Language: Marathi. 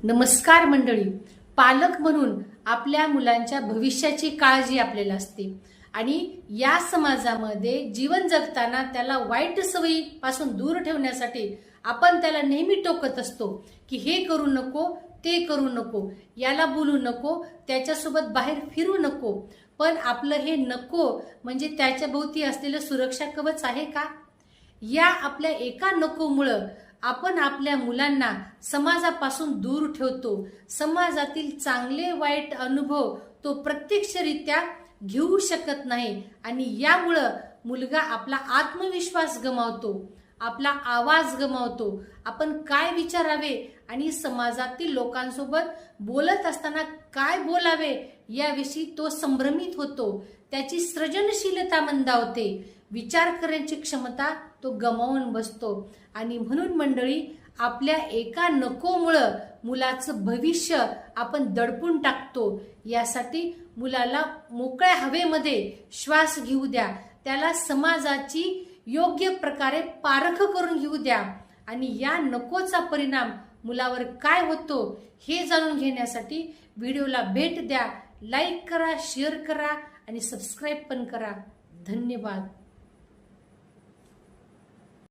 नमस्कार मंडळी. पालक म्हणून आपल्या मुलांच्या भविष्याची काळजी आपल्याला असते आणि या समाजामध्ये जीवन जगताना त्याला वाईट सवयीपासून दूर ठेवण्यासाठी आपण त्याला नेहमी टोकत असतो की हे करू नको, ते करू नको, याला बोलू नको, त्याच्यासोबत बाहेर फिरू नको. पण आपलं हे नको म्हणजे त्याच्या भोवती असलेलं सुरक्षा कवच आहे का? या आपल्या एका नकोमुळं आपण आपल्या मुलांना समाजापासून दूर ठेवतो. समाजातील चांगले वाईट अनुभव तो प्रत्यक्षरित्या घेऊ शकत नाही आणि यामुळं मुलगा आपला आत्मविश्वास गमावतो, आपला आवाज गमावतो. आपण काय विचारावे आणि समाजातील लोकांसोबत बोलत असताना काय बोलावे याविषयी तो संभ्रमित होतो. त्याची सृजनशीलता मंदावते, विचार करण्याची क्षमता तो गमावून बसतो. आणि म्हणून मंडळी, आपल्या एका नकोमुळं मुलाचं भविष्य आपण दडपून टाकतो. यासाठी मुलाला मोकळ्या हवेमध्ये श्वास घेऊ द्या, त्याला समाजाची योग्य प्रकारे पारख करून घेऊ द्या आणि या नकोचा परिणाम मुलावर काय होतो हे जाणून घेण्यासाठी व्हिडिओला भेट द्या. लाईक करा, शेअर करा आणि सबस्क्राईब पण करा. धन्यवाद.